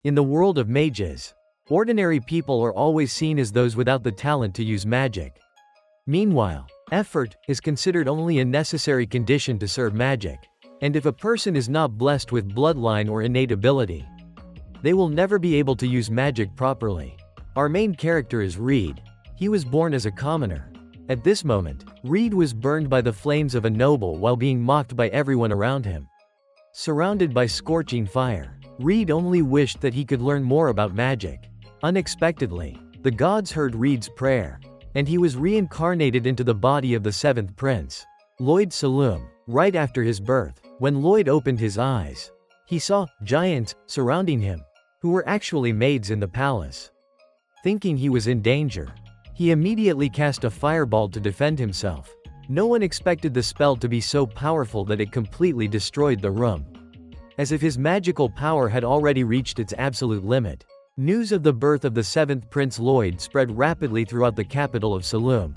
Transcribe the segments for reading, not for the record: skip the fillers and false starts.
In the world of mages, ordinary people are always seen as those without the talent to use magic. Meanwhile, effort is considered only a necessary condition to serve magic. And if a person is not blessed with bloodline or innate ability, they will never be able to use magic properly. Our main character is Reed. He was born as a commoner. At this moment, Reed was burned by the flames of a noble while being mocked by everyone around him. Surrounded by scorching fire, Reed only wished that he could learn more about magic. Unexpectedly, the gods heard Reed's prayer, and he was reincarnated into the body of the seventh prince, Lloyd. Right after his birth, when Lloyd opened his eyes, he saw giants surrounding him, who were actually maids in the palace. Thinking he was in danger, he immediately cast a fireball to defend himself. No one expected the spell to be so powerful that it completely destroyed the room. As if his magical power had already reached its absolute limit, news of the birth of the seventh Prince Lloyd spread rapidly throughout the capital of Saloum,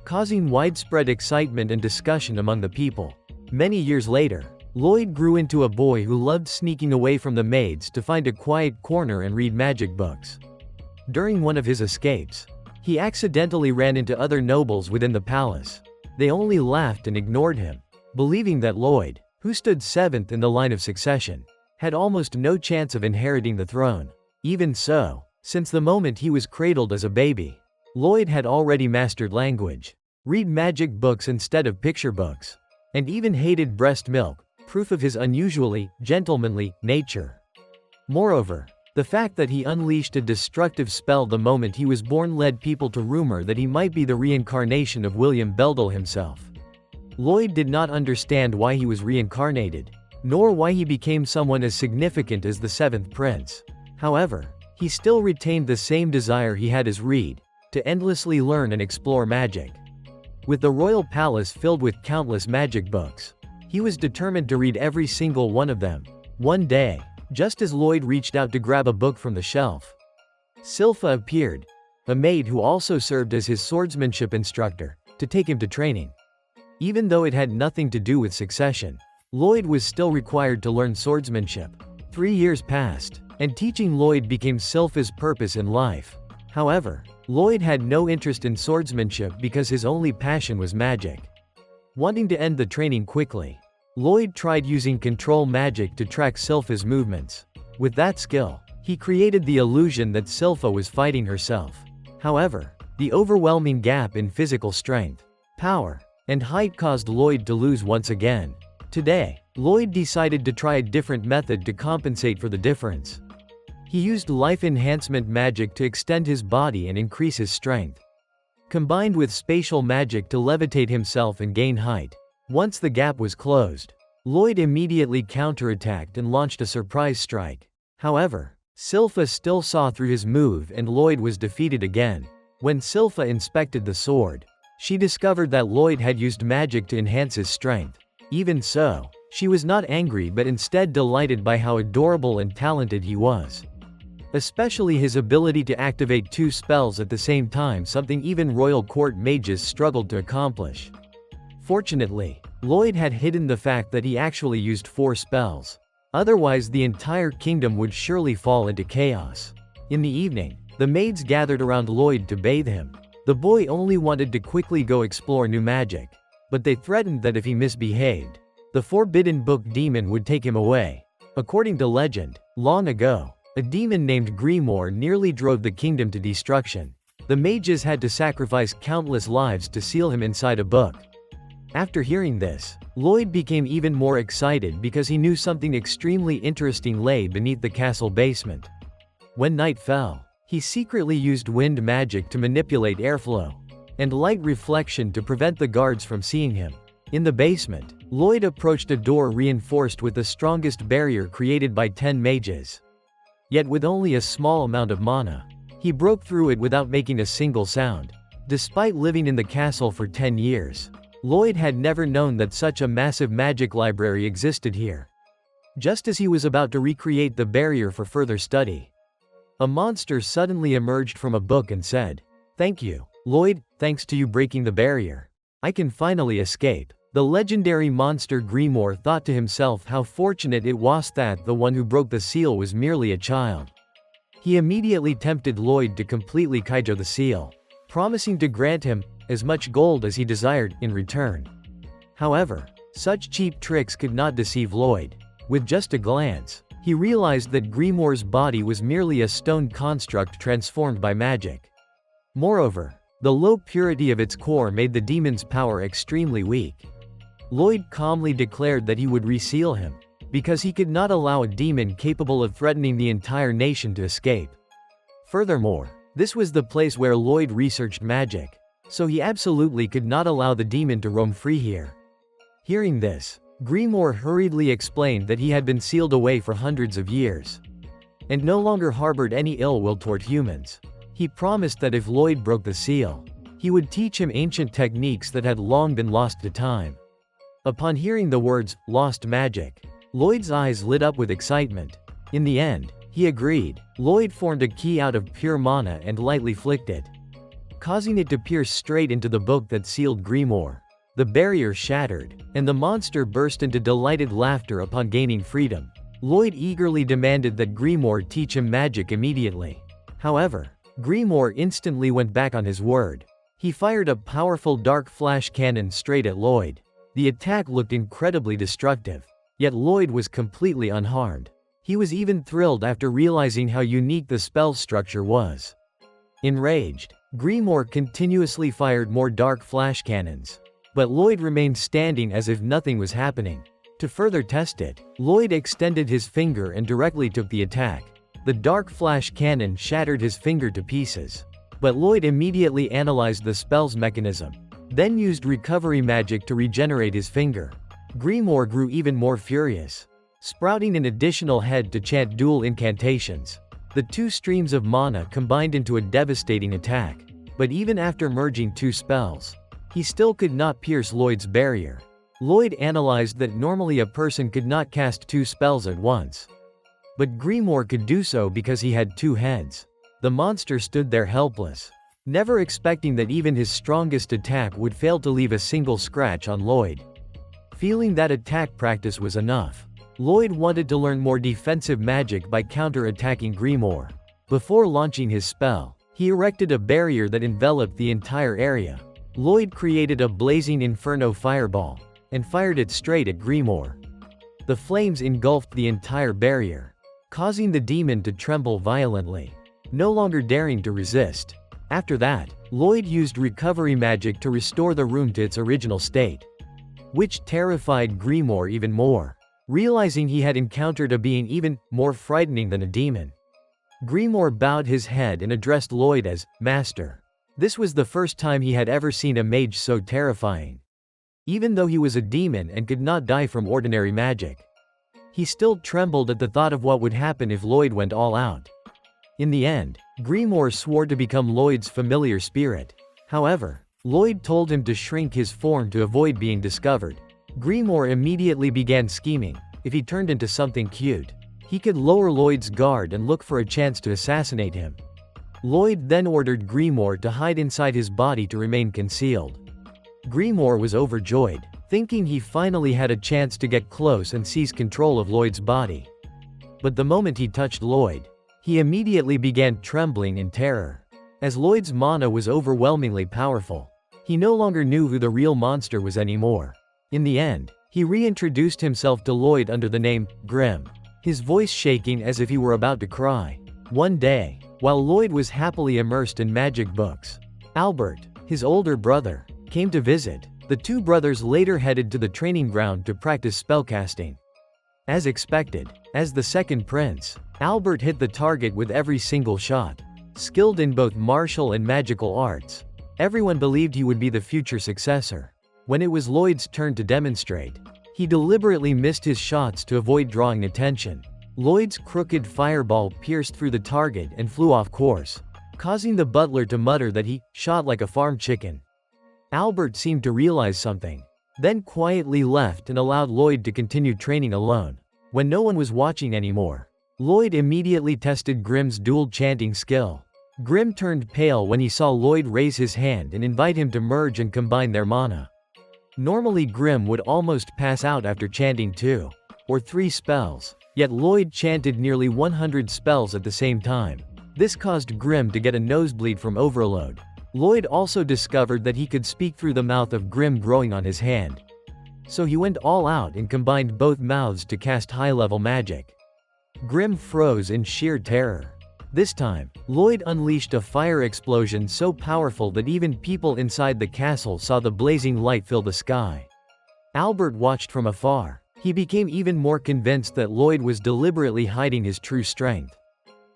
causing widespread excitement and discussion among the people. Many years later, Lloyd grew into a boy who loved sneaking away from the maids to find a quiet corner and read magic books. During one of his escapes, he accidentally ran into other nobles within the palace. They only laughed and ignored him, believing that Lloyd, who stood seventh in the line of succession, had almost no chance of inheriting the throne. Even so, since the moment he was cradled as a baby, Lloyd had already mastered language, read magic books instead of picture books, and even hated breast milk, proof of his unusually gentlemanly nature. Moreover, the fact that he unleashed a destructive spell the moment he was born led people to rumor that he might be the reincarnation of William Beldle himself. Lloyd did not understand why he was reincarnated, nor why he became someone as significant as the seventh prince. However, he still retained the same desire he had as Reed, to endlessly learn and explore magic. With the royal palace filled with countless magic books, he was determined to read every single one of them. One day, just as Lloyd reached out to grab a book from the shelf, Silpha appeared, a maid who also served as his swordsmanship instructor, to take him to training. Even though it had nothing to do with succession, Lloyd was still required to learn swordsmanship. 3 years passed, and teaching Lloyd became Silpha's purpose in life. However, Lloyd had no interest in swordsmanship because his only passion was magic. Wanting to end the training quickly, Lloyd tried using control magic to track Silpha's movements. With that skill, he created the illusion that Silpha was fighting herself. However, the overwhelming gap in physical strength, power, and height caused Lloyd to lose once again. Today, Lloyd decided to try a different method to compensate for the difference. He used life enhancement magic to extend his body and increase his strength, combined with spatial magic to levitate himself and gain height. Once the gap was closed, Lloyd immediately counterattacked and launched a surprise strike. However, Silpha still saw through his move and Lloyd was defeated again. When Silpha inspected the sword, she discovered that Lloyd had used magic to enhance his strength. Even so, she was not angry but instead delighted by how adorable and talented he was. Especially his ability to activate 2 spells at the same time, something even royal court mages struggled to accomplish. Fortunately, Lloyd had hidden the fact that he actually used 4 spells. Otherwise the entire kingdom would surely fall into chaos. In the evening, the maids gathered around Lloyd to bathe him. The boy only wanted to quickly go explore new magic, but they threatened that if he misbehaved, the forbidden book demon would take him away. According to legend, long ago, a demon named Grieor nearly drove the kingdom to destruction. The mages had to sacrifice countless lives to seal him inside a book. After hearing this, Lloyd became even more excited because he knew something extremely interesting lay beneath the castle basement. When night fell, he secretly used wind magic to manipulate airflow and light reflection to prevent the guards from seeing him. In the basement, Lloyd approached a door reinforced with the strongest barrier created by 10 mages. Yet with only a small amount of mana, he broke through it without making a single sound. Despite living in the castle for 10 years, Lloyd had never known that such a massive magic library existed here. Just as he was about to recreate the barrier for further study, a monster suddenly emerged from a book and said, "Thank you, Lloyd, thanks to you breaking the barrier, I can finally escape." The legendary monster Grieor thought to himself how fortunate it was that the one who broke the seal was merely a child. He immediately tempted Lloyd to completely kaijo the seal, promising to grant him as much gold as he desired in return. However, such cheap tricks could not deceive Lloyd. With just a glance, he realized that Grieor's body was merely a stone construct transformed by magic. Moreover, the low purity of its core made the demon's power extremely weak. Lloyd calmly declared that he would reseal him, because he could not allow a demon capable of threatening the entire nation to escape. Furthermore, this was the place where Lloyd researched magic, so he absolutely could not allow the demon to roam free here. Hearing this, Grieor hurriedly explained that he had been sealed away for hundreds of years, and no longer harbored any ill will toward humans. He promised that if Lloyd broke the seal, he would teach him ancient techniques that had long been lost to time. Upon hearing the words, "lost magic," Lloyd's eyes lit up with excitement. In the end, he agreed. Lloyd formed a key out of pure mana and lightly flicked it, causing it to pierce straight into the book that sealed Grieor. The barrier shattered, and the monster burst into delighted laughter upon gaining freedom. Lloyd eagerly demanded that Grieor teach him magic immediately. However, Grieor instantly went back on his word. He fired a powerful dark flash cannon straight at Lloyd. The attack looked incredibly destructive, yet Lloyd was completely unharmed. He was even thrilled after realizing how unique the spell structure was. Enraged, Grieor continuously fired more dark flash cannons, but Lloyd remained standing as if nothing was happening. To further test it, Lloyd extended his finger and directly took the attack. The dark flash cannon shattered his finger to pieces, but Lloyd immediately analyzed the spell's mechanism, then used recovery magic to regenerate his finger. Grieor grew even more furious, sprouting an additional head to chant dual incantations. The two streams of mana combined into a devastating attack, but even after merging two spells, he still could not pierce Lloyd's barrier. Lloyd analyzed that normally a person could not cast two spells at once, but Grieor could do so because he had two heads. The monster stood there helpless, never expecting that even his strongest attack would fail to leave a single scratch on Lloyd. Feeling that attack practice was enough, Lloyd wanted to learn more defensive magic by counter-attacking Grieor. Before launching his spell, he erected a barrier that enveloped the entire area. Lloyd created a blazing inferno fireball, and fired it straight at Grieor. The flames engulfed the entire barrier, causing the demon to tremble violently, no longer daring to resist. After that, Lloyd used recovery magic to restore the room to its original state, which terrified Grieor even more. Realizing he had encountered a being even more frightening than a demon, Grieor bowed his head and addressed Lloyd as Master. This was the first time he had ever seen a mage so terrifying. Even though he was a demon and could not die from ordinary magic, he still trembled at the thought of what would happen if Lloyd went all out. In the end, Grieor swore to become Lloyd's familiar spirit. However, Lloyd told him to shrink his form to avoid being discovered. Grieor immediately began scheming. If he turned into something cute, he could lower Lloyd's guard and look for a chance to assassinate him. Lloyd then ordered Grieor to hide inside his body to remain concealed. Grieor was overjoyed, thinking he finally had a chance to get close and seize control of Lloyd's body. But the moment he touched Lloyd, he immediately began trembling in terror. As Lloyd's mana was overwhelmingly powerful, he no longer knew who the real monster was anymore. In the end, he reintroduced himself to Lloyd under the name Grim, his voice shaking as if he were about to cry. One day, while Lloyd was happily immersed in magic books, Albert, his older brother, came to visit. The two brothers later headed to the training ground to practice spellcasting. As expected, as the second prince, Albert hit the target with every single shot. Skilled in both martial and magical arts, everyone believed he would be the future successor. When it was Lloyd's turn to demonstrate, he deliberately missed his shots to avoid drawing attention. Lloyd's crooked fireball pierced through the target and flew off course, causing the butler to mutter that he shot like a farm chicken. Albert seemed to realize something, then quietly left and allowed Lloyd to continue training alone. When no one was watching anymore, Lloyd immediately tested Grim's dual chanting skill. Grim turned pale when he saw Lloyd raise his hand and invite him to merge and combine their mana. Normally Grim would almost pass out after chanting 2 or 3 spells, yet Lloyd chanted nearly 100 spells at the same time. This caused Grim to get a nosebleed from overload. Lloyd also discovered that he could speak through the mouth of Grim growing on his hand. So he went all out and combined both mouths to cast high-level magic. Grim froze in sheer terror. This time, Lloyd unleashed a fire explosion so powerful that even people inside the castle saw the blazing light fill the sky. Albert watched from afar. He became even more convinced that Lloyd was deliberately hiding his true strength,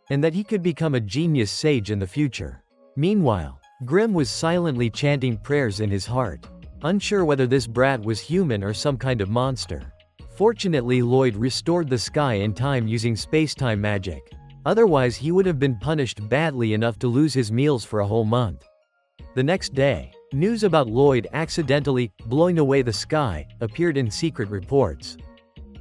and that he could become a genius sage in the future. Meanwhile, Grim was silently chanting prayers in his heart, unsure whether this brat was human or some kind of monster. Fortunately, Lloyd restored the sky in time using space-time magic. Otherwise he would have been punished badly enough to lose his meals for a whole month. The next day, news about Lloyd accidentally blowing away the sky appeared in secret reports.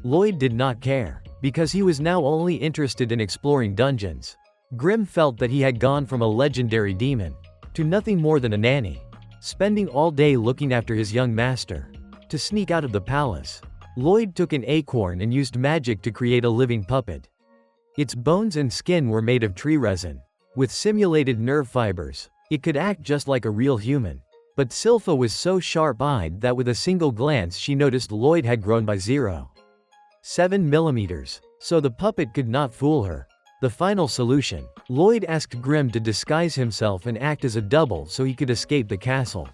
Lloyd did not care, because he was now only interested in exploring dungeons. Grim felt that he had gone from a legendary demon to nothing more than a nanny, spending all day looking after his young master. To sneak out of the palace, Lloyd took an acorn and used magic to create a living puppet. Its bones and skin were made of tree resin. With simulated nerve fibers, it could act just like a real human. But Silpha was so sharp-eyed that with a single glance she noticed Lloyd had grown by 0.7 millimeters, so the puppet could not fool her. The final solution: Lloyd asked Grim to disguise himself and act as a double so he could escape the castle.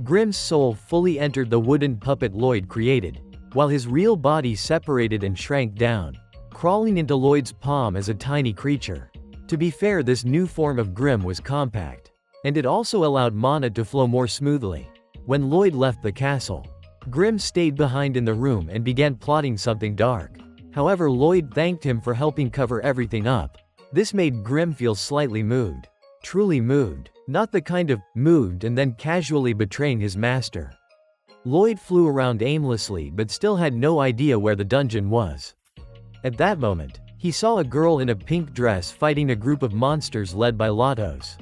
Grim's soul fully entered the wooden puppet Lloyd created, while his real body separated and shrank down, crawling into Lloyd's palm as a tiny creature. To be fair, this new form of Grim was compact, and it also allowed mana to flow more smoothly. When Lloyd left the castle, Grim stayed behind in the room and began plotting something dark. However, Lloyd thanked him for helping cover everything up. This made Grim feel slightly moved. Truly moved. Not the kind of moved and then casually betraying his master. Lloyd flew around aimlessly but still had no idea where the dungeon was. At that moment, he saw a girl in a pink dress fighting a group of monsters led by Lodos.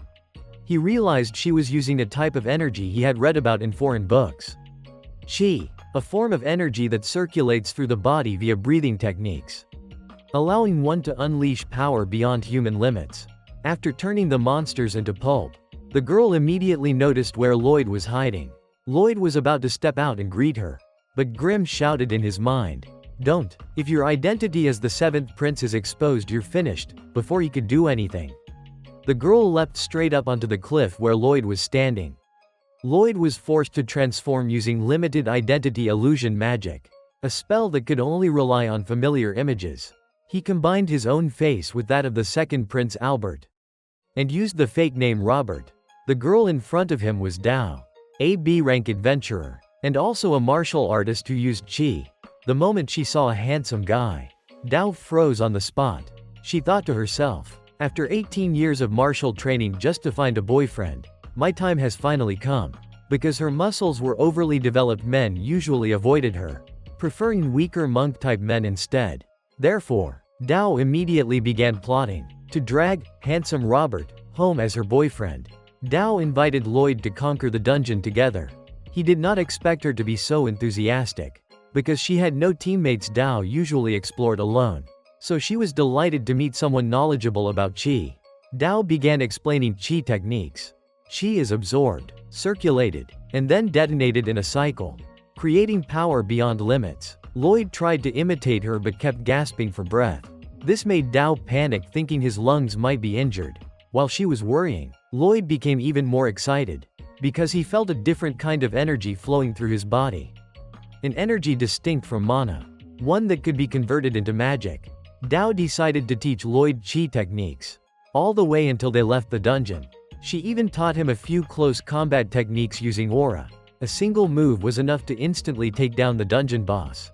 He realized she was using a type of energy he had read about in foreign books. Chi, a form of energy that circulates through the body via breathing techniques, allowing one to unleash power beyond human limits. After turning the monsters into pulp, the girl immediately noticed where Lloyd was hiding. Lloyd was about to step out and greet her, but Grim shouted in his mind, "Don't. If your identity as the 7th prince is exposed, you're finished," before he could do anything. The girl leapt straight up onto the cliff where Lloyd was standing. Lloyd was forced to transform using limited identity illusion magic, a spell that could only rely on familiar images. He combined his own face with that of the second prince Albert, and used the fake name Robert. The girl in front of him was Dao, a B-rank adventurer, and also a martial artist who used Chi. The moment she saw a handsome guy, Dao froze on the spot. She thought to herself, after 18 years of martial training just to find a boyfriend, my time has finally come. Because her muscles were overly developed, men usually avoided her, preferring weaker monk-type men instead. Therefore, Dao immediately began plotting to drag handsome Robert home as her boyfriend. Dao invited Lloyd to conquer the dungeon together. He did not expect her to be so enthusiastic, because she had no teammates. Dao usually explored alone, so she was delighted to meet someone knowledgeable about Chi. Dao began explaining Chi techniques. Chi is absorbed, circulated, and then detonated in a cycle, creating power beyond limits. Lloyd tried to imitate her but kept gasping for breath. This made Dao panic, thinking his lungs might be injured. While she was worrying, Lloyd became even more excited, because he felt a different kind of energy flowing through his body. An energy distinct from mana, one that could be converted into magic. Dao decided to teach Lloyd Chi techniques, all the way until they left the dungeon. She even taught him a few close combat techniques using aura. A single move was enough to instantly take down the dungeon boss.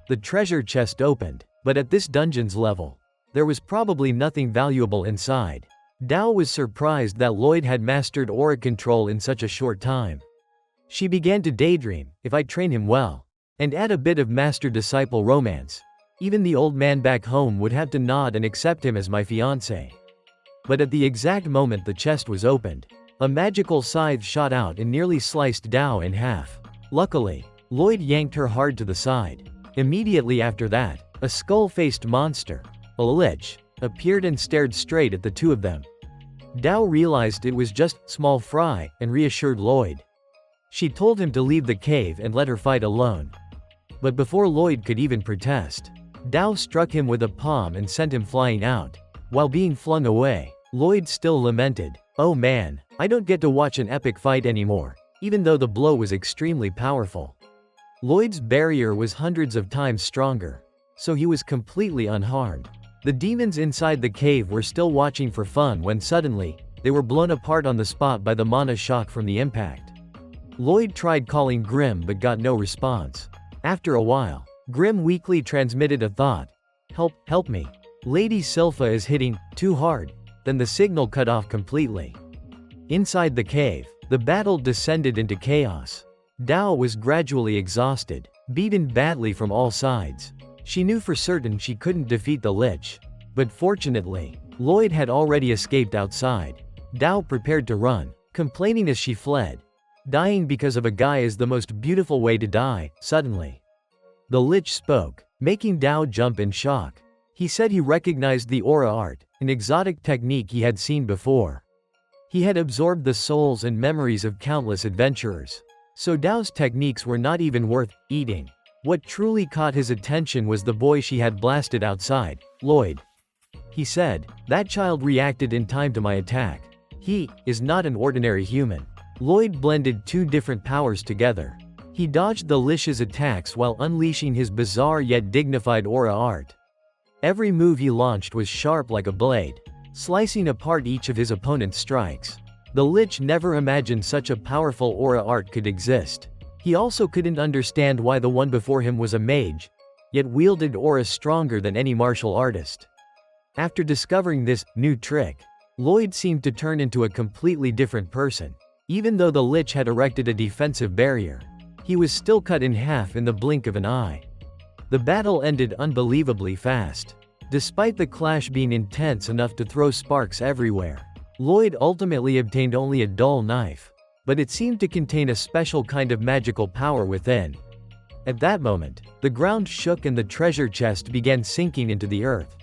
The treasure chest opened, but at this dungeon's level, there was probably nothing valuable inside. Dao was surprised that Lloyd had mastered aura control in such a short time. She began to daydream, if I train him well, and add a bit of master-disciple romance, even the old man back home would have to nod and accept him as my fiancé. But at the exact moment the chest was opened, a magical scythe shot out and nearly sliced Dao in half. Luckily, Lloyd yanked her hard to the side. Immediately after that, a skull-faced monster, a Lich, appeared and stared straight at the two of them. Dao realized it was just small fry and reassured Lloyd. She told him to leave the cave and let her fight alone. But before Lloyd could even protest, Dao struck him with a palm and sent him flying out. While being flung away, Lloyd still lamented, "Oh man, I don't get to watch an epic fight anymore," even though the blow was extremely powerful. Lloyd's barrier was hundreds of times stronger, so he was completely unharmed. The demons inside the cave were still watching for fun when suddenly, they were blown apart on the spot by the mana shock from the impact. Lloyd tried calling Grim but got no response. After a while, Grim weakly transmitted a thought. Help me. Lady Sylpha is hitting too hard." Then the signal cut off completely. Inside the cave, the battle descended into chaos. Dao was gradually exhausted, beaten badly from all sides. She knew for certain she couldn't defeat the Lich. But fortunately, Lloyd had already escaped outside. Dao prepared to run, complaining as she fled. Dying because of a guy is the most beautiful way to die. Suddenly, the Lich spoke, making Dao jump in shock. He said he recognized the aura art, an exotic technique he had seen before. He had absorbed the souls and memories of countless adventurers. So Dao's techniques were not even worth eating. What truly caught his attention was the boy she had blasted outside, Lloyd. He said, "That child reacted in time to my attack. He is not an ordinary human." Lloyd blended two different powers together. He dodged the Lich's attacks while unleashing his bizarre yet dignified aura art. Every move he launched was sharp like a blade, slicing apart each of his opponent's strikes. The Lich never imagined such a powerful aura art could exist. He also couldn't understand why the one before him was a mage, yet wielded aura stronger than any martial artist. After discovering this new trick, Lloyd seemed to turn into a completely different person. Even though the Lich had erected a defensive barrier, he was still cut in half in the blink of an eye. The battle ended unbelievably fast. Despite the clash being intense enough to throw sparks everywhere, Lloyd ultimately obtained only a dull knife, but it seemed to contain a special kind of magical power within. At that moment, the ground shook and the treasure chest began sinking into the earth.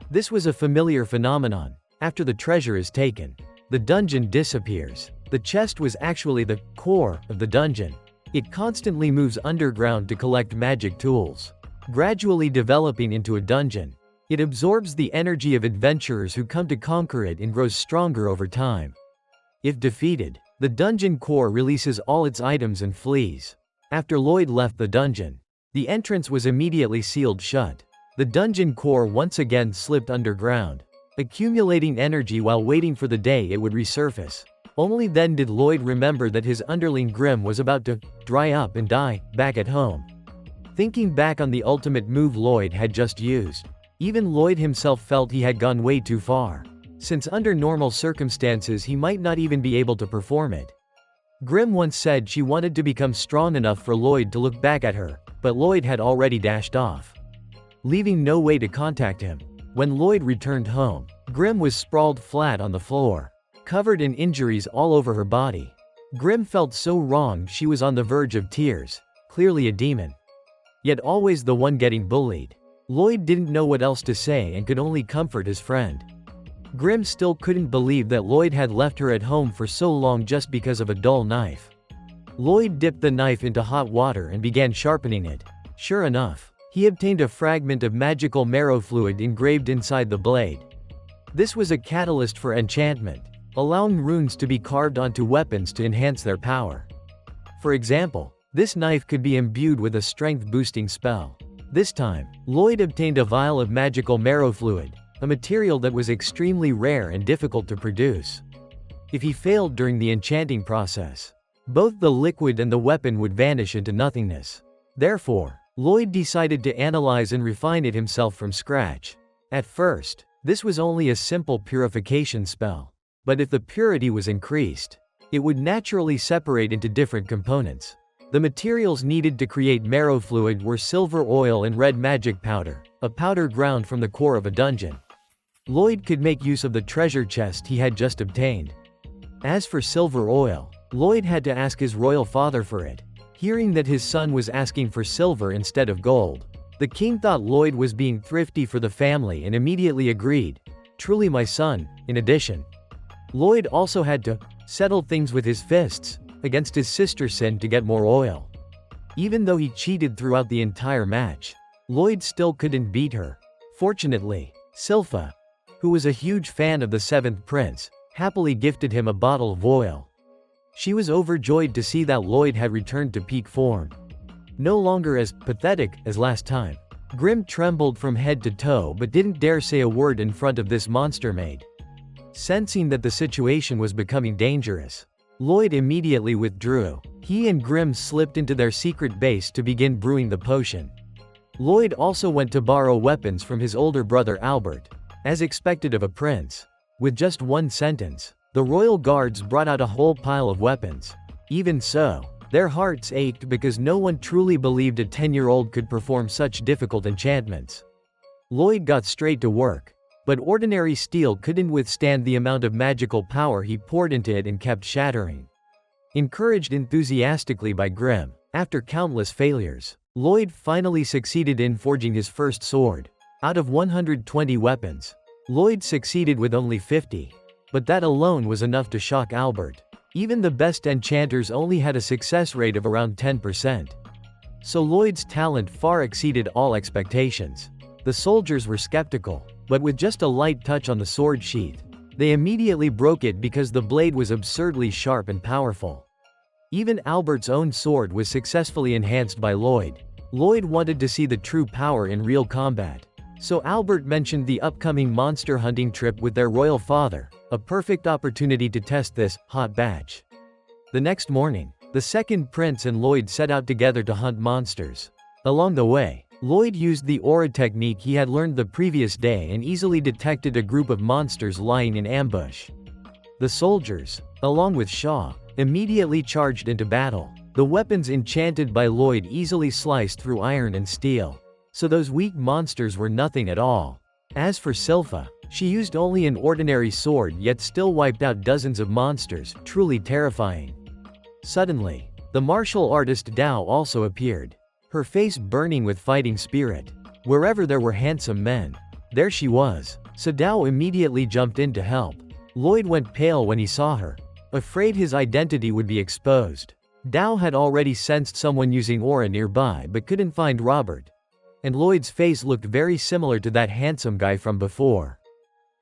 This was a familiar phenomenon. After the treasure is taken, the dungeon disappears. The chest was actually the core of the dungeon. It constantly moves underground to collect magic tools, gradually developing into a dungeon. It absorbs the energy of adventurers who come to conquer it and grows stronger over time. If defeated, the dungeon core releases all its items and flees. After Lloyd left the dungeon, the entrance was immediately sealed shut. The dungeon core once again slipped underground, accumulating energy while waiting for the day it would resurface. Only then did Lloyd remember that his underling Grim was about to dry up and die back at home. Thinking back on the ultimate move Lloyd had just used, even Lloyd himself felt he had gone way too far, since under normal circumstances he might not even be able to perform it. Grim once said she wanted to become strong enough for Lloyd to look back at her, but Lloyd had already dashed off, leaving no way to contact him. When Lloyd returned home, Grim was sprawled flat on the floor, covered in injuries all over her body. Grim felt so wronged she was on the verge of tears, clearly a demon, yet always the one getting bullied. Lloyd didn't know what else to say and could only comfort his friend. Grim still couldn't believe that Lloyd had left her at home for so long just because of a dull knife. Lloyd dipped the knife into hot water and began sharpening it. Sure enough, he obtained a fragment of magical marrow fluid engraved inside the blade. This was a catalyst for enchantment, allowing runes to be carved onto weapons to enhance their power. For example, this knife could be imbued with a strength-boosting spell. This time, Lloyd obtained a vial of magical marrow fluid, a material that was extremely rare and difficult to produce. If he failed during the enchanting process, both the liquid and the weapon would vanish into nothingness. Therefore, Lloyd decided to analyze and refine it himself from scratch. At first, this was only a simple purification spell, but if the purity was increased, it would naturally separate into different components. The materials needed to create marrow fluid were silver oil and red magic powder, a powder ground from the core of a dungeon. Lloyd could make use of the treasure chest he had just obtained. As for silver oil, Lloyd had to ask his royal father for it. Hearing that his son was asking for silver instead of gold, the king thought Lloyd was being thrifty for the family and immediately agreed. Truly my son. In addition, Lloyd also had to settle things with his fists against his sister Sin to get more oil. Even though he cheated throughout the entire match, Lloyd still couldn't beat her. Fortunately, Silpha, who was a huge fan of the seventh prince, happily gifted him a bottle of oil. She was overjoyed to see that Lloyd had returned to peak form. No longer as pathetic as last time. Grim trembled from head to toe but didn't dare say a word in front of this monster maid. Sensing that the situation was becoming dangerous, Lloyd immediately withdrew. He and Grim slipped into their secret base to begin brewing the potion. Lloyd also went to borrow weapons from his older brother Albert, as expected of a prince. With just one sentence, the royal guards brought out a whole pile of weapons. Even so, their hearts ached because no one truly believed a 10-year-old could perform such difficult enchantments. Lloyd got straight to work, but ordinary steel couldn't withstand the amount of magical power he poured into it and kept shattering. Encouraged enthusiastically by Grim, after countless failures, Lloyd finally succeeded in forging his first sword. Out of 120 weapons, Lloyd succeeded with only 50. But that alone was enough to shock Albert. Even the best enchanters only had a success rate of around 10%. So Lloyd's talent far exceeded all expectations. The soldiers were skeptical, but with just a light touch on the sword sheath, they immediately broke it because the blade was absurdly sharp and powerful. Even Albert's own sword was successfully enhanced by Lloyd. Lloyd wanted to see the true power in real combat. So Albert mentioned the upcoming monster hunting trip with their royal father, a perfect opportunity to test this hot batch. The next morning, the second prince and Lloyd set out together to hunt monsters. Along the way, Lloyd used the aura technique he had learned the previous day and easily detected a group of monsters lying in ambush. The soldiers, along with Shaw, immediately charged into battle. The weapons enchanted by Lloyd easily sliced through iron and steel, so those weak monsters were nothing at all. As for Silpha, she used only an ordinary sword yet still wiped out dozens of monsters, truly terrifying. Suddenly, the martial artist Dao also appeared, her face burning with fighting spirit. Wherever there were handsome men, there she was, so Dao immediately jumped in to help. Lloyd went pale when he saw her, afraid his identity would be exposed. Dao had already sensed someone using aura nearby but couldn't find Robert. And Lloyd's face looked very similar to that handsome guy from before.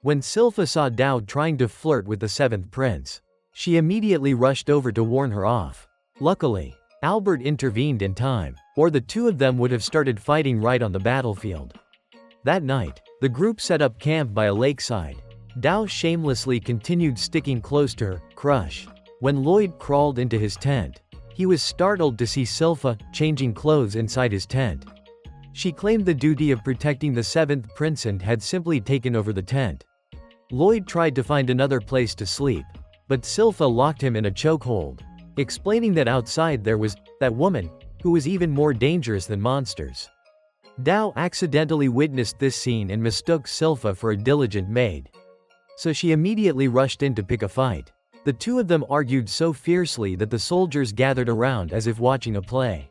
When Silpha saw Dao trying to flirt with the seventh prince, she immediately rushed over to warn her off. Luckily, Albert intervened in time, or the two of them would have started fighting right on the battlefield. That night, the group set up camp by a lakeside. Dao shamelessly continued sticking close to her crush. When Lloyd crawled into his tent, he was startled to see Silpha changing clothes inside his tent. She claimed the duty of protecting the seventh prince and had simply taken over the tent. Lloyd tried to find another place to sleep, but Silpha locked him in a chokehold, explaining that outside there was that woman, who was even more dangerous than monsters. Dao accidentally witnessed this scene and mistook Silpha for a diligent maid. So she immediately rushed in to pick a fight. The two of them argued so fiercely that the soldiers gathered around as if watching a play,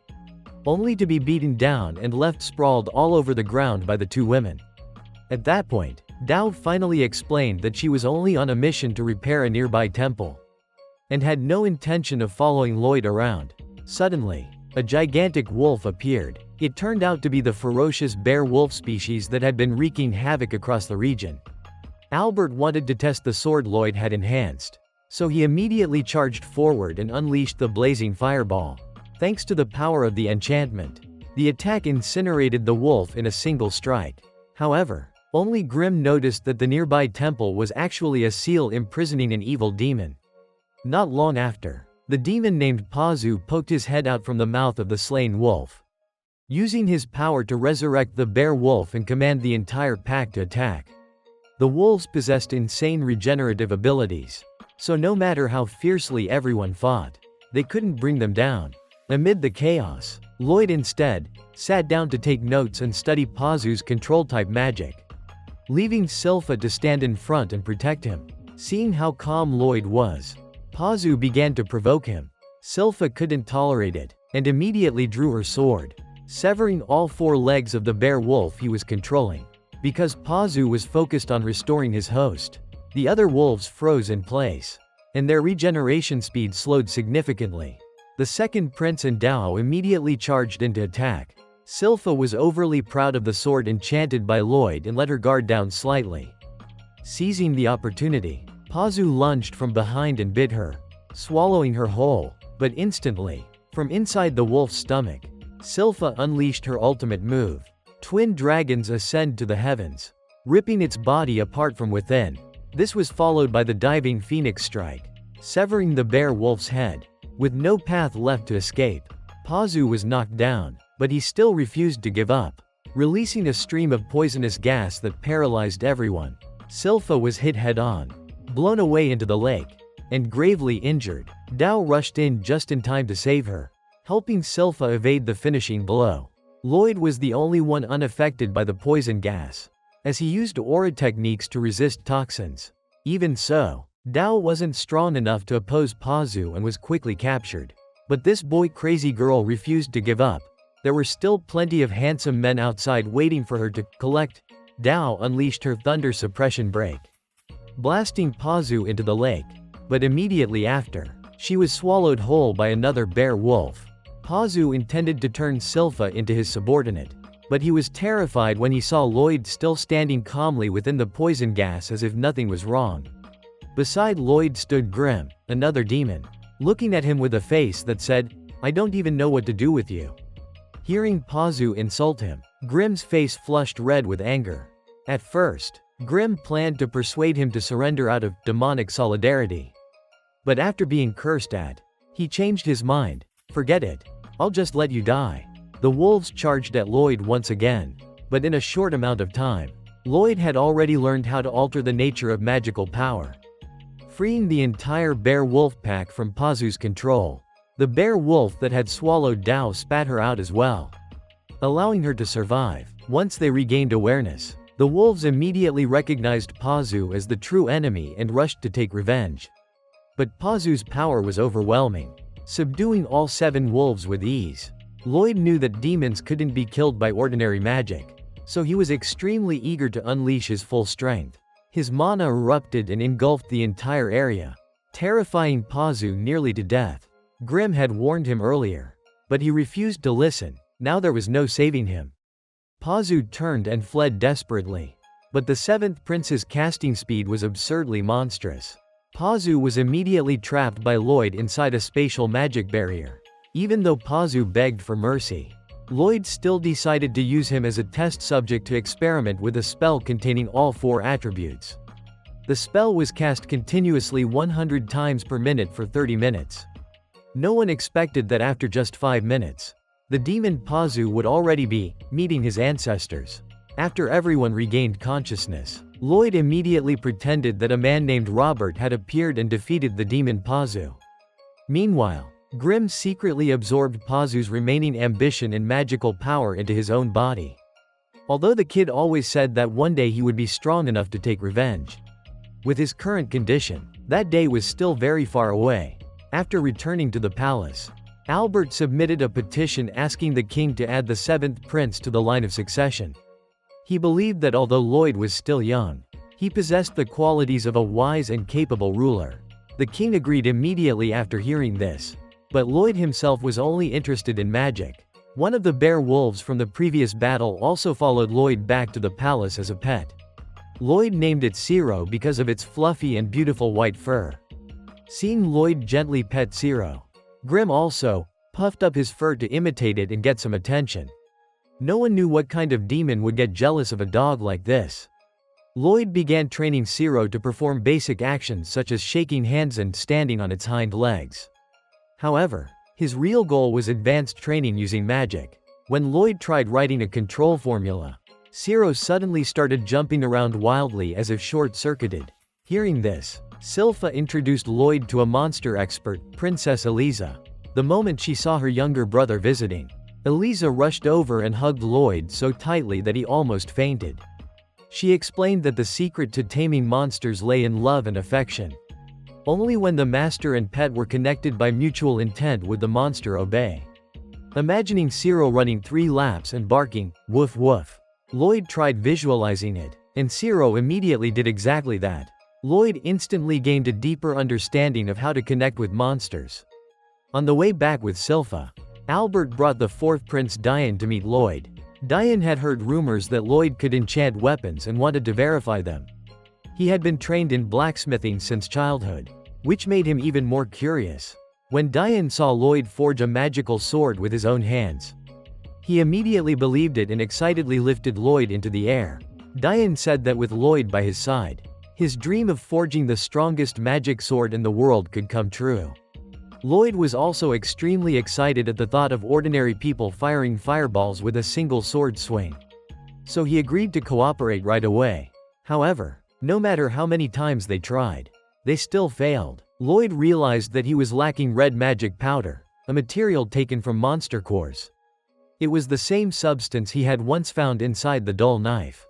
only to be beaten down and left sprawled all over the ground by the two women. At that point, Dao finally explained that she was only on a mission to repair a nearby temple, and had no intention of following Lloyd around. Suddenly, a gigantic wolf appeared. It turned out to be the ferocious bear wolf species that had been wreaking havoc across the region. Albert wanted to test the sword Lloyd had enhanced, so he immediately charged forward and unleashed the blazing fireball. Thanks to the power of the enchantment, the attack incinerated the wolf in a single strike. However, only Grim noticed that the nearby temple was actually a seal imprisoning an evil demon. Not long after, the demon named Pazu poked his head out from the mouth of the slain wolf, using his power to resurrect the bear wolf and command the entire pack to attack. The wolves possessed insane regenerative abilities, so no matter how fiercely everyone fought, they couldn't bring them down. Amid the chaos, Lloyd instead sat down to take notes and study Pazu's control-type magic, leaving Silpha to stand in front and protect him. Seeing how calm Lloyd was, Pazu began to provoke him. Silpha couldn't tolerate it. and immediately drew her sword, severing all 4 legs of the bear wolf he was controlling. Because Pazu was focused on restoring his host, the other wolves froze in place, and their regeneration speed slowed significantly. The second prince and Dao immediately charged into attack. Silpha was overly proud of the sword enchanted by Lloyd and let her guard down slightly. Seizing the opportunity, Pazu lunged from behind and bit her, swallowing her whole. But instantly, from inside the wolf's stomach, Silpha unleashed her ultimate move. Twin dragons ascend to the heavens, ripping its body apart from within. This was followed by the diving phoenix strike, severing the bear wolf's head. With no path left to escape, Pazu was knocked down, but he still refused to give up, releasing a stream of poisonous gas that paralyzed everyone. Silpha was hit head-on, blown away into the lake, and gravely injured. Dao rushed in just in time to save her, helping Silpha evade the finishing blow. Lloyd was the only one unaffected by the poison gas, as he used aura techniques to resist toxins. Even so, Dao wasn't strong enough to oppose Pazu and was quickly captured. But this boy-crazy girl refused to give up. There were still plenty of handsome men outside waiting for her to collect. Dao unleashed her thunder suppression break, blasting Pazu into the lake. But immediately after, she was swallowed whole by another bear wolf. Pazu intended to turn Silpha into his subordinate, but he was terrified when he saw Lloyd still standing calmly within the poison gas as if nothing was wrong. Beside Lloyd stood Grim, another demon, looking at him with a face that said, "I don't even know what to do with you." Hearing Pazu insult him, Grim's face flushed red with anger. At first, Grim planned to persuade him to surrender out of demonic solidarity. But after being cursed at, he changed his mind. "Forget it. I'll just let you die." The wolves charged at Lloyd once again, but in a short amount of time, Lloyd had already learned how to alter the nature of magical power, freeing the entire bear wolf pack from Pazu's control. The bear wolf that had swallowed Dao spat her out as well, allowing her to survive. Once they regained awareness, the wolves immediately recognized Pazu as the true enemy and rushed to take revenge. But Pazu's power was overwhelming, subduing all 7 wolves with ease. Lloyd knew that demons couldn't be killed by ordinary magic, so he was extremely eager to unleash his full strength. His mana erupted and engulfed the entire area, terrifying Pazu nearly to death. Grim had warned him earlier, but he refused to listen. Now there was no saving him. Pazu turned and fled desperately, but the 7th prince's casting speed was absurdly monstrous. Pazu was immediately trapped by Lloyd inside a spatial magic barrier. Even though Pazu begged for mercy, Lloyd still decided to use him as a test subject to experiment with a spell containing all 4 attributes. The spell was cast continuously 100 times per minute for 30 minutes. No one expected that after just 5 minutes, the demon Pazu would already be meeting his ancestors. After everyone regained consciousness, Lloyd immediately pretended that a man named Robert had appeared and defeated the demon Pazu. Meanwhile, Grim secretly absorbed Pazu's remaining ambition and magical power into his own body. Although the kid always said that one day he would be strong enough to take revenge, with his current condition, that day was still very far away. After returning to the palace, Albert submitted a petition asking the king to add the 7th prince to the line of succession. He believed that although Lloyd was still young, he possessed the qualities of a wise and capable ruler. The king agreed immediately after hearing this. But Lloyd himself was only interested in magic. One of the bear wolves from the previous battle also followed Lloyd back to the palace as a pet. Lloyd named it Zero because of its fluffy and beautiful white fur. Seeing Lloyd gently pet Zero, Grim also puffed up his fur to imitate it and get some attention. No one knew what kind of demon would get jealous of a dog like this. Lloyd began training Zero to perform basic actions such as shaking hands and standing on its hind legs. However, his real goal was advanced training using magic. When Lloyd tried writing a control formula, Zero suddenly started jumping around wildly as if short-circuited. Hearing this, Silpha introduced Lloyd to a monster expert, Princess Eliza. The moment she saw her younger brother visiting, Eliza rushed over and hugged Lloyd so tightly that he almost fainted. She explained that the secret to taming monsters lay in love and affection. Only when the master and pet were connected by mutual intent would the monster obey. imagining Ciro running 3 laps and barking, "Woof woof." Lloyd tried visualizing it, and Ciro immediately did exactly that. Lloyd instantly gained a deeper understanding of how to connect with monsters. On the way back with Silpha, Albert brought the 4th Prince Diane to meet Lloyd. Diane had heard rumors that Lloyd could enchant weapons and wanted to verify them. He had been trained in blacksmithing since childhood, which made him even more curious. When Diane saw Lloyd forge a magical sword with his own hands, he immediately believed it and excitedly lifted Lloyd into the air. Diane said that with Lloyd by his side, his dream of forging the strongest magic sword in the world could come true. Lloyd was also extremely excited at the thought of ordinary people firing fireballs with a single sword swing. So he agreed to cooperate right away. However, no matter how many times they tried, they still failed. Lloyd realized that he was lacking red magic powder, a material taken from monster cores. It was the same substance he had once found inside the dull knife.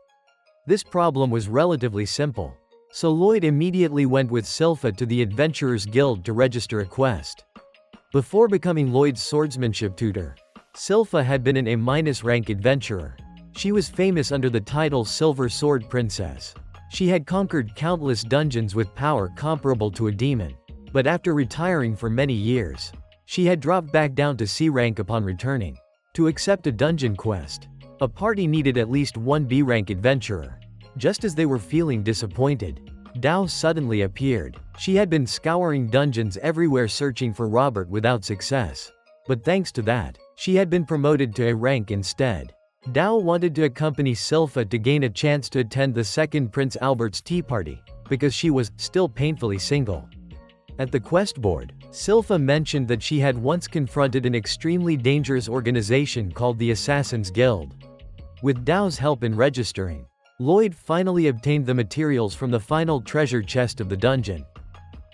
This problem was relatively simple, so Lloyd immediately went with Silpha to the Adventurers Guild to register a quest. Before becoming Lloyd's swordsmanship tutor, Silpha had been an A- rank adventurer. She was famous under the title Silver Sword Princess. She had conquered countless dungeons with power comparable to a demon. But after retiring for many years, she had dropped back down to C rank upon returning. To accept a dungeon quest, a party needed at least one B rank adventurer. Just as they were feeling disappointed, Dao suddenly appeared. She had been scouring dungeons everywhere searching for Robert without success. But thanks to that, she had been promoted to A rank instead. Dao wanted to accompany Silpha to gain a chance to attend the 2nd Prince Albert's tea party, because she was still painfully single. At the quest board, Silpha mentioned that she had once confronted an extremely dangerous organization called the Assassin's Guild. With Dao's help in registering, Lloyd finally obtained the materials from the final treasure chest of the dungeon.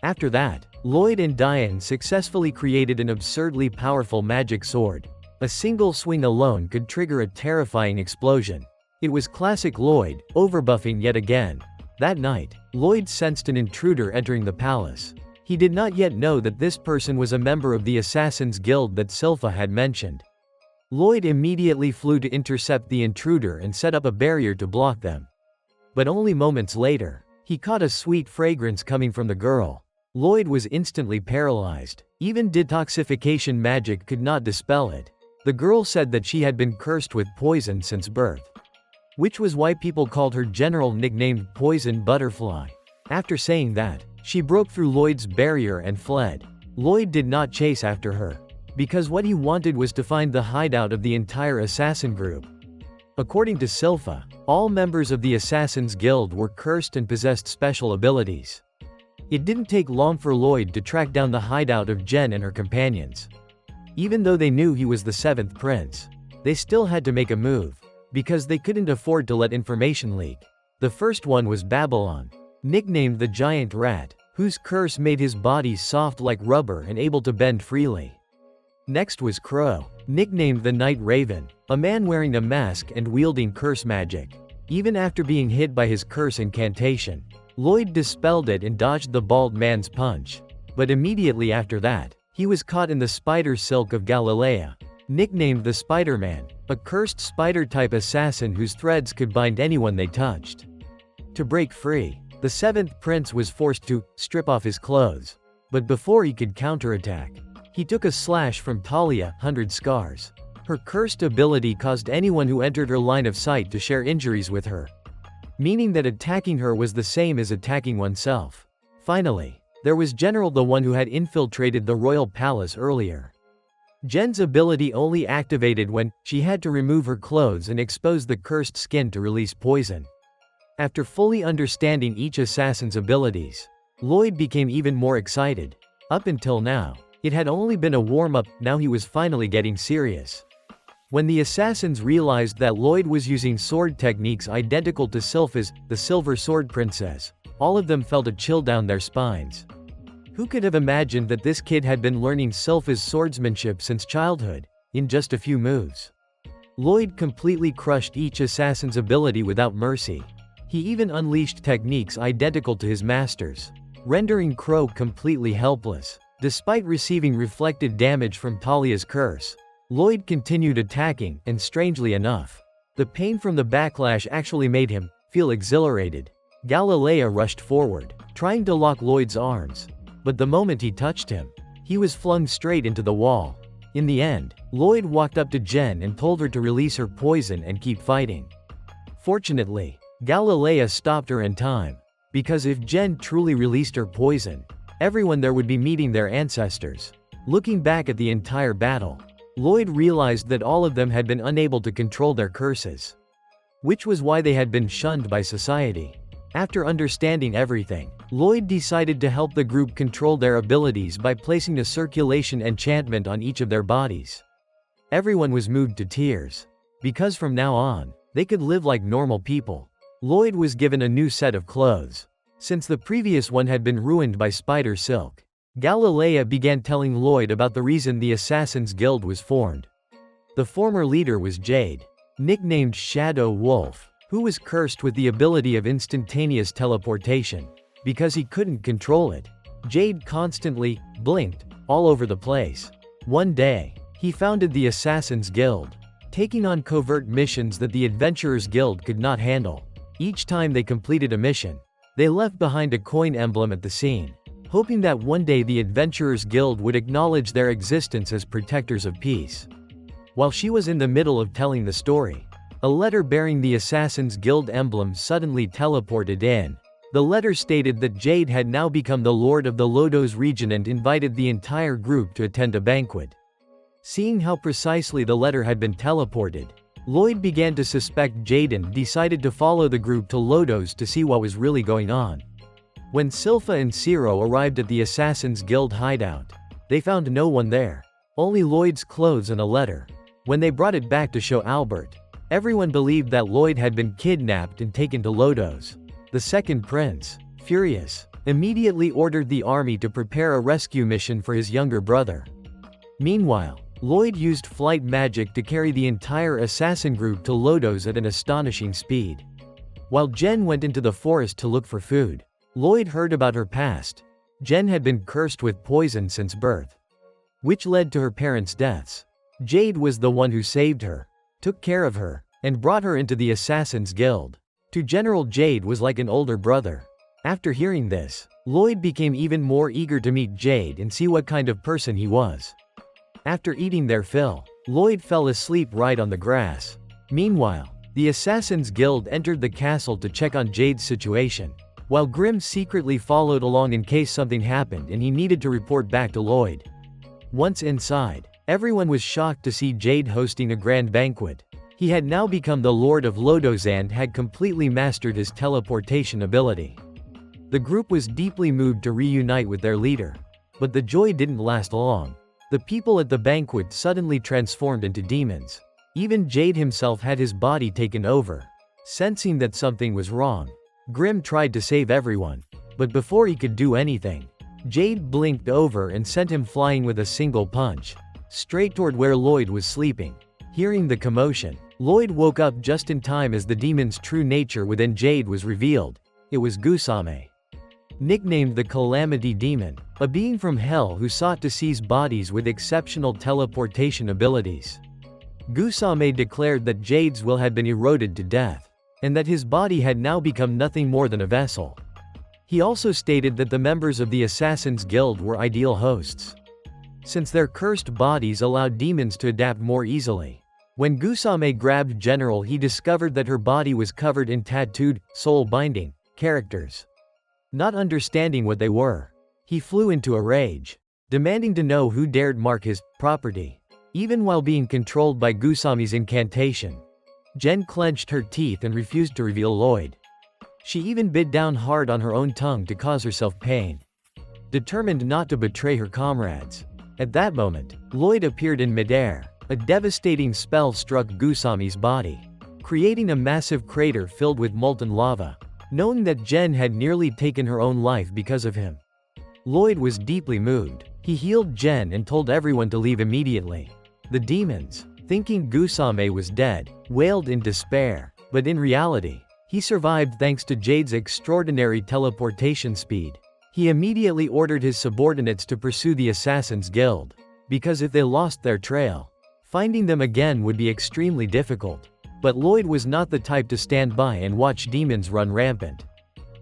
After that, Lloyd and Diane successfully created an absurdly powerful magic sword. A single swing alone could trigger a terrifying explosion. It was classic Lloyd, overbuffing yet again. That night, Lloyd sensed an intruder entering the palace. He did not yet know that this person was a member of the Assassin's Guild that Silpha had mentioned. Lloyd immediately flew to intercept the intruder and set up a barrier to block them. But only moments later, he caught a sweet fragrance coming from the girl. Lloyd was instantly paralyzed. Even detoxification magic could not dispel it. The girl said that she had been cursed with poison since birth, which was why people called her general nicknamed Poison Butterfly. After saying that, she broke through Lloyd's barrier and fled. Lloyd did not chase after her, because what he wanted was to find the hideout of the entire assassin group. According to Silpha, all members of the Assassin's Guild were cursed and possessed special abilities. It didn't take long for Lloyd to track down the hideout of Jen and her companions. Even though they knew he was the 7th prince, they still had to make a move, because they couldn't afford to let information leak. The first one was Babylon, nicknamed the Giant Rat, whose curse made his body soft like rubber and able to bend freely. Next was Crow, nicknamed the Night Raven, a man wearing a mask and wielding curse magic. Even after being hit by his curse incantation, Lloyd dispelled it and dodged the bald man's punch. But immediately after that, he was caught in the spider silk of Galilea, nicknamed the Spider-Man, a cursed spider-type assassin whose threads could bind anyone they touched. To break free, the 7th prince was forced to strip off his clothes. But before he could counterattack, he took a slash from Talia, 100 scars. Her cursed ability caused anyone who entered her line of sight to share injuries with her, meaning that attacking her was the same as attacking oneself. Finally, there was General, the one who had infiltrated the royal palace earlier. Jen's ability only activated when she had to remove her clothes and expose the cursed skin to release poison. After fully understanding each assassin's abilities, Lloyd became even more excited. Up until now, it had only been a warm-up, now he was finally getting serious. When the assassins realized that Lloyd was using sword techniques identical to Silpha's, the Silver Sword Princess, all of them felt a chill down their spines. Who could have imagined that this kid had been learning Silpha's swordsmanship since childhood, in just a few moves? Lloyd completely crushed each assassin's ability without mercy. He even unleashed techniques identical to his master's, rendering Crow completely helpless. Despite receiving reflected damage from Talia's curse, Lloyd continued attacking, and strangely enough, the pain from the backlash actually made him feel exhilarated. Galilea rushed forward, trying to lock Lloyd's arms. But the moment he touched him, he was flung straight into the wall. In the end, Lloyd walked up to Jen and told her to release her poison and keep fighting. Fortunately, Galilea stopped her in time, because if Jen truly released her poison, everyone there would be meeting their ancestors. Looking back at the entire battle, Lloyd realized that all of them had been unable to control their curses, which was why they had been shunned by society. After understanding everything, Lloyd decided to help the group control their abilities by placing a circulation enchantment on each of their bodies. Everyone was moved to tears, because from now on, they could live like normal people. Lloyd was given a new set of clothes, since the previous one had been ruined by spider silk. Galilea began telling Lloyd about the reason the Assassin's Guild was formed. The former leader was Jade, nicknamed Shadow Wolf, who was cursed with the ability of instantaneous teleportation. Because he couldn't control it, Jade constantly blinked all over the place. One day, he founded the Assassin's Guild, taking on covert missions that the Adventurers Guild could not handle. Each time they completed a mission, they left behind a coin emblem at the scene, hoping that one day the Adventurers Guild would acknowledge their existence as protectors of peace. While she was in the middle of telling the story, a letter bearing the Assassin's Guild emblem suddenly teleported in. The letter stated that Jade had now become the lord of the Lodos region and invited the entire group to attend a banquet. Seeing how precisely the letter had been teleported, Lloyd began to suspect Jade and decided to follow the group to Lodos to see what was really going on. When Silpha and Ciro arrived at the Assassin's Guild hideout, they found no one there, only Lloyd's clothes and a letter. When they brought it back to show Albert, everyone believed that Lloyd had been kidnapped and taken to Lodos. The second prince, furious, immediately ordered the army to prepare a rescue mission for his younger brother. Meanwhile, Lloyd used flight magic to carry the entire assassin group to Lodos at an astonishing speed. While Jen went into the forest to look for food, Lloyd heard about her past. Jen had been cursed with poison since birth, which led to her parents' deaths. Jade was the one who saved her, took care of her, and brought her into the Assassin's Guild. To General, Jade was like an older brother. After hearing this, Lloyd became even more eager to meet Jade and see what kind of person he was. After eating their fill, Lloyd fell asleep right on the grass. Meanwhile, the Assassin's Guild entered the castle to check on Jade's situation, while Grim secretly followed along in case something happened and he needed to report back to Lloyd. Once inside, everyone was shocked to see Jade hosting a grand banquet. He had now become the Lord of Lodos and had completely mastered his teleportation ability. The group was deeply moved to reunite with their leader. But the joy didn't last long. The people at the banquet suddenly transformed into demons. Even Jade himself had his body taken over. Sensing that something was wrong, Grim tried to save everyone. But before he could do anything, Jade blinked over and sent him flying with a single punch, straight toward where Lloyd was sleeping. Hearing the commotion, Lloyd woke up just in time as the demon's true nature within Jade was revealed. It was Guusame, nicknamed the Calamity Demon, a being from hell who sought to seize bodies with exceptional teleportation abilities. Guusame declared that Jade's will had been eroded to death, and that his body had now become nothing more than a vessel. He also stated that the members of the Assassin's Guild were ideal hosts, since their cursed bodies allowed demons to adapt more easily. When Guusame grabbed General, he discovered that her body was covered in tattooed, soul-binding characters. Not understanding what they were, he flew into a rage, demanding to know who dared mark his property. Even while being controlled by Guusame's incantation, Jen clenched her teeth and refused to reveal Lloyd. She even bit down hard on her own tongue to cause herself pain, determined not to betray her comrades. At that moment, Lloyd appeared in midair. A devastating spell struck Guusame's body, creating a massive crater filled with molten lava. Knowing that Jen had nearly taken her own life because of him, Lloyd was deeply moved. He healed Jen and told everyone to leave immediately. The demons, thinking Guusame was dead, wailed in despair, but in reality, he survived thanks to Jade's extraordinary teleportation speed. He immediately ordered his subordinates to pursue the Assassin's Guild, because if they lost their trail, Finding them again would be extremely difficult. But Lloyd was not the type to stand by and watch demons run rampant.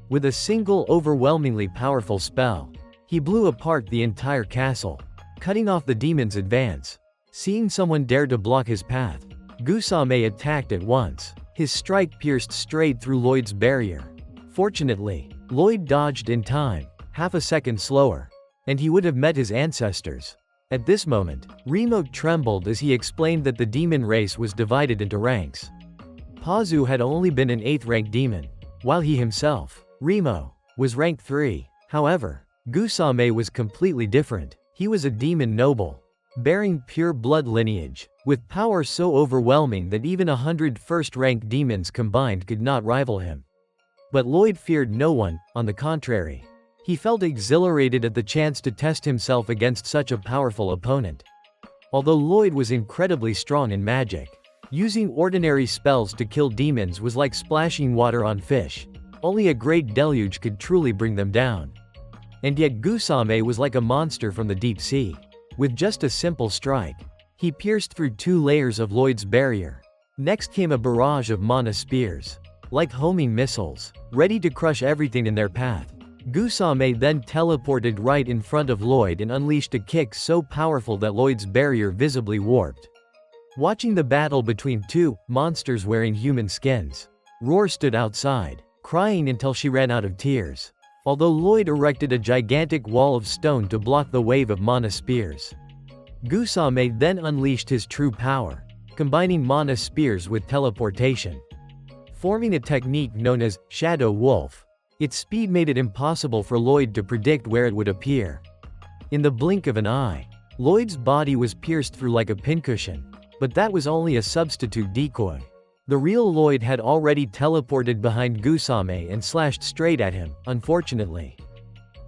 With a single overwhelmingly powerful spell, he blew apart the entire castle, cutting off the demon's advance. Seeing someone dare to block his path, Guusame attacked at once. His strike pierced straight through Lloyd's barrier. Fortunately, Lloyd dodged in time, half a second slower, and he would have met his ancestors. At this moment, Remo trembled as he explained that the demon race was divided into ranks. Pazu had only been an 8th rank demon, while he himself, Remo, was rank 3. However, Guusame was completely different. He was a demon noble, bearing pure blood lineage, with power so overwhelming that even 100 first-rank demons combined could not rival him. But Lloyd feared no one, on the contrary. He felt exhilarated at the chance to test himself against such a powerful opponent. Although Lloyd was incredibly strong in magic, using ordinary spells to kill demons was like splashing water on fish. Only a great deluge could truly bring them down. And yet Guusame was like a monster from the deep sea. With just a simple strike, he pierced through 2 layers of Lloyd's barrier. Next came a barrage of mana spears, like homing missiles, ready to crush everything in their path. Guusame then teleported right in front of Lloyd and unleashed a kick so powerful that Lloyd's barrier visibly warped. Watching the battle between 2 monsters wearing human skins, Roar stood outside, crying until she ran out of tears. Although Lloyd erected a gigantic wall of stone to block the wave of mana spears, Guusame then unleashed his true power, combining mana spears with teleportation, forming a technique known as Shadow Wolf. Its speed made it impossible for Lloyd to predict where it would appear. In the blink of an eye, Lloyd's body was pierced through like a pincushion, but that was only a substitute decoy. The real Lloyd had already teleported behind Guusame and slashed straight at him. Unfortunately,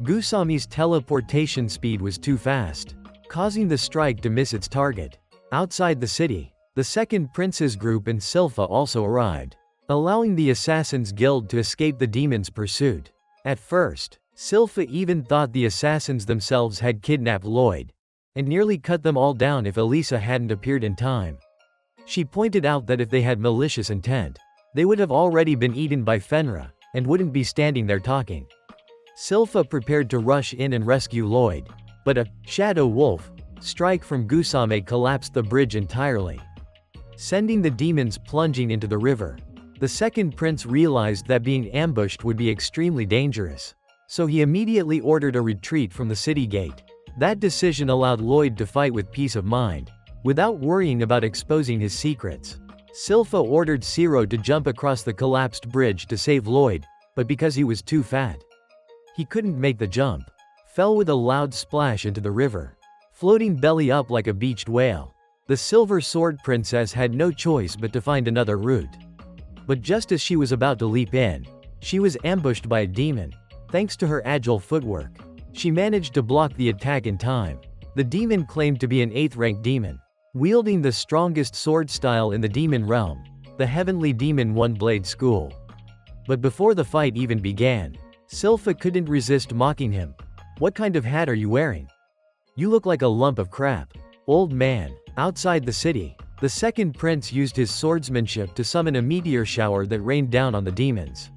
Guusame's teleportation speed was too fast, causing the strike to miss its target. Outside the city, the second prince's group and Silpha also arrived, allowing the Assassin's Guild to escape the demon's pursuit. At first, Silpha even thought the assassins themselves had kidnapped Lloyd, and nearly cut them all down if Elisa hadn't appeared in time. She pointed out that if they had malicious intent, they would have already been eaten by Fenra, and wouldn't be standing there talking. Silpha prepared to rush in and rescue Lloyd, but a Shadow Wolf strike from Guusame collapsed the bridge entirely, sending the demons plunging into the river. The second prince realized that being ambushed would be extremely dangerous, so he immediately ordered a retreat from the city gate. That decision allowed Lloyd to fight with peace of mind, without worrying about exposing his secrets. Silpha ordered Ciro to jump across the collapsed bridge to save Lloyd, but because he was too fat, he couldn't make the jump, fell with a loud splash into the river, floating belly up like a beached whale. The Silver Sword Princess had no choice but to find another route. But just as she was about to leap in, she was ambushed by a demon. Thanks to her agile footwork, she managed to block the attack in time. The demon claimed to be an 8th rank demon, wielding the strongest sword style in the demon realm, the Heavenly Demon One-Blade School. But before the fight even began, Silpha couldn't resist mocking him. "What kind of hat are you wearing? You look like a lump of crap, old man." Outside the city, the second prince used his swordsmanship to summon a meteor shower that rained down on the demons.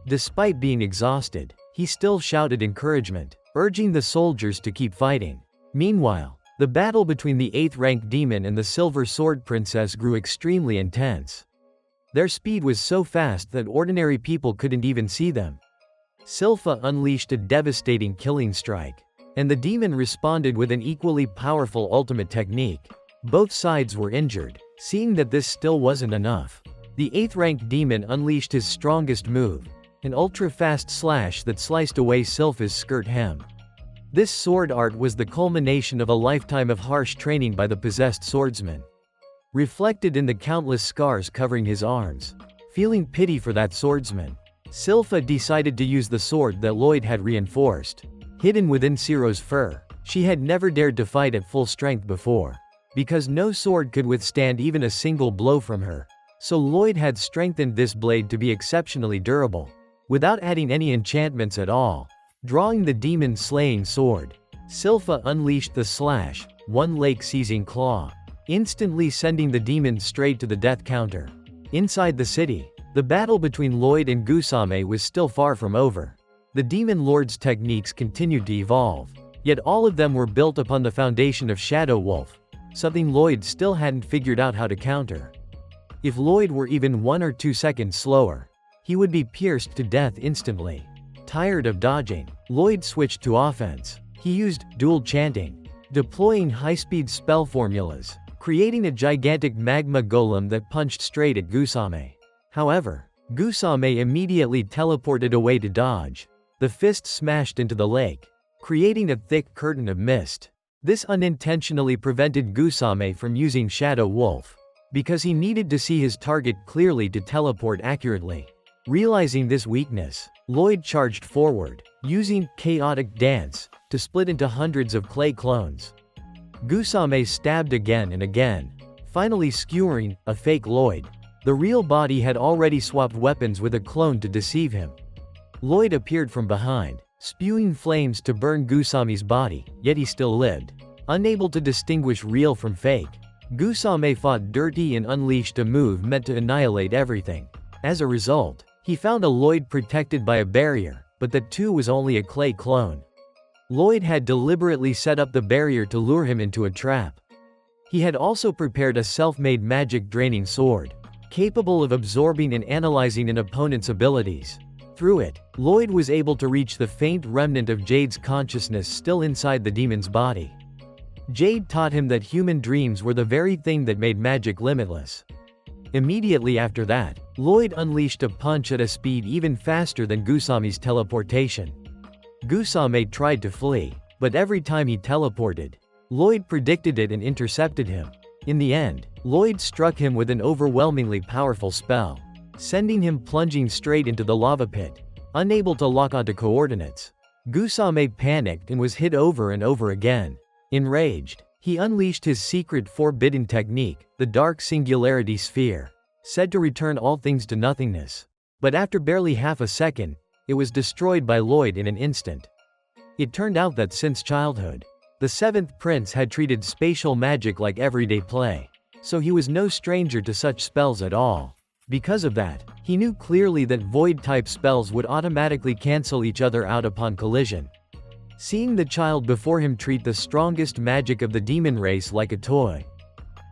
Despite being exhausted, he still shouted encouragement, urging the soldiers to keep fighting. Meanwhile, the battle between the 8th rank demon and the Silver Sword Princess grew extremely intense. Their speed was so fast that ordinary people couldn't even see them. Silpha unleashed a devastating killing strike, and the demon responded with an equally powerful ultimate technique. Both sides were injured. Seeing that this still wasn't enough, the 8th rank demon unleashed his strongest move, an ultra-fast slash that sliced away Silpha's skirt hem. This sword art was the culmination of a lifetime of harsh training by the possessed swordsman, reflected in the countless scars covering his arms. Feeling pity for that swordsman, Silpha decided to use the sword that Lloyd had reinforced. Hidden within Ciro's fur, she had never dared to fight at full strength before, because no sword could withstand even a single blow from her. So Lloyd had strengthened this blade to be exceptionally durable, without adding any enchantments at all. Drawing the demon-slaying sword, Silpha unleashed the slash, one lake-seizing claw. instantly sending the demon straight to the death counter. Inside the city, the battle between Lloyd and Guusame was still far from over. The demon lord's techniques continued to evolve, yet all of them were built upon the foundation of Shadow Wolf, something Lloyd still hadn't figured out how to counter. If Lloyd were even 1 or 2 seconds slower, he would be pierced to death instantly. Tired of dodging, Lloyd switched to offense. He used dual chanting, deploying high-speed spell formulas, creating a gigantic magma golem that punched straight at Guusame. However, Guusame immediately teleported away to dodge. The fist smashed into the lake, creating a thick curtain of mist. This unintentionally prevented Guusame from using Shadow Wolf, because he needed to see his target clearly to teleport accurately. Realizing this weakness, Lloyd charged forward, using Chaotic Dance to split into hundreds of clay clones. Guusame stabbed again and again, finally skewering a fake Lloyd. The real body had already swapped weapons with a clone to deceive him. Lloyd appeared from behind, spewing flames to burn Guusame's body, yet he still lived. Unable to distinguish real from fake, Guusame fought dirty and unleashed a move meant to annihilate everything. As a result, he found a Lloyd protected by a barrier, but that too was only a clay clone. Lloyd had deliberately set up the barrier to lure him into a trap. He had also prepared a self-made magic-draining sword, capable of absorbing and analyzing an opponent's abilities. Through it, Lloyd was able to reach the faint remnant of Jade's consciousness still inside the demon's body. Jade taught him that human dreams were the very thing that made magic limitless. Immediately after that, Lloyd unleashed a punch at a speed even faster than Guusame's teleportation. Guusame tried to flee, but every time he teleported, Lloyd predicted it and intercepted him. In the end, Lloyd struck him with an overwhelmingly powerful spell, sending him plunging straight into the lava pit, unable to lock onto coordinates. Guusame panicked and was hit over and over again. Enraged, he unleashed his secret forbidden technique, the Dark Singularity Sphere, said to return all things to nothingness. But after barely half a second, it was destroyed by Lloyd in an instant. It turned out that since childhood, the seventh prince had treated spatial magic like everyday play, so he was no stranger to such spells at all. Because of that, he knew clearly that void-type spells would automatically cancel each other out upon collision. Seeing the child before him treat the strongest magic of the demon race like a toy,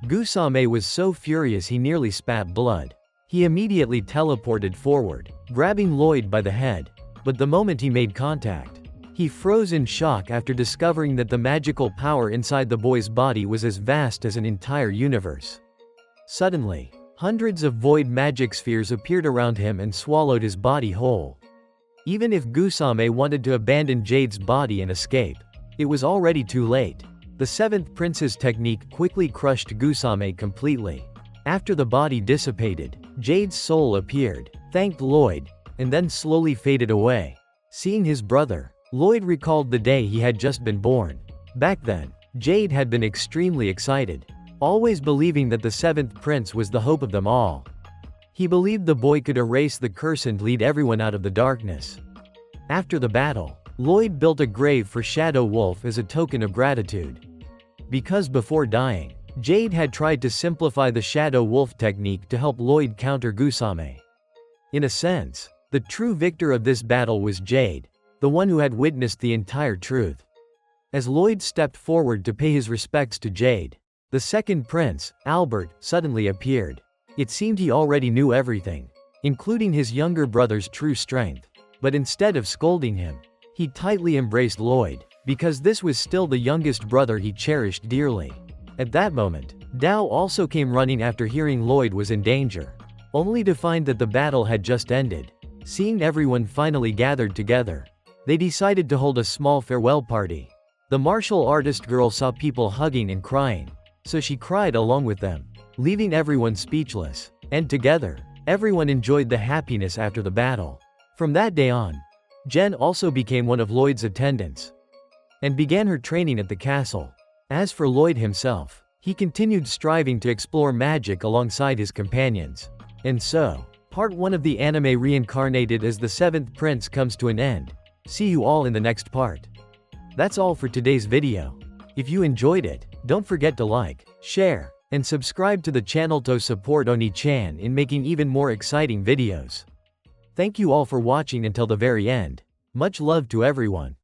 Guusame was so furious he nearly spat blood. He immediately teleported forward, grabbing Lloyd by the head, but the moment he made contact, he froze in shock after discovering that the magical power inside the boy's body was as vast as an entire universe. Suddenly, hundreds of void magic spheres appeared around him and swallowed his body whole. Even if Guusame wanted to abandon Jade's body and escape, it was already too late. The seventh prince's technique quickly crushed Guusame completely. After the body dissipated, Jade's soul appeared, thanked Lloyd, and then slowly faded away. Seeing his brother, Lloyd recalled the day he had just been born. Back then, Jade had been extremely excited, always believing that the seventh prince was the hope of them all. He believed the boy could erase the curse and lead everyone out of the darkness. After the battle, Lloyd built a grave for Shadow Wolf as a token of gratitude. Because before dying, Jade had tried to simplify the Shadow Wolf technique to help Lloyd counter Guusame. In a sense, the true victor of this battle was Jade, the one who had witnessed the entire truth. As Lloyd stepped forward to pay his respects to Jade, the second prince, Albert, suddenly appeared. It seemed he already knew everything, including his younger brother's true strength. But instead of scolding him, he tightly embraced Lloyd, because this was still the youngest brother he cherished dearly. At that moment, Dao also came running after hearing Lloyd was in danger, only to find that the battle had just ended. Seeing everyone finally gathered together, they decided to hold a small farewell party. The martial artist girl saw people hugging and crying, so she cried along with them, leaving everyone speechless. And together, everyone enjoyed the happiness after the battle. From that day on, Jen also became one of Lloyd's attendants, and began her training at the castle. As for Lloyd himself, he continued striving to explore magic alongside his companions. And so, part 1 of the anime Reincarnated as the Seventh Prince comes to an end. See you all in the next part. That's all for today's video. If you enjoyed it, don't forget to like, share, And subscribe to the channel to support Oni-chan in making even more exciting videos. Thank you all for watching until the very end. Much love to everyone.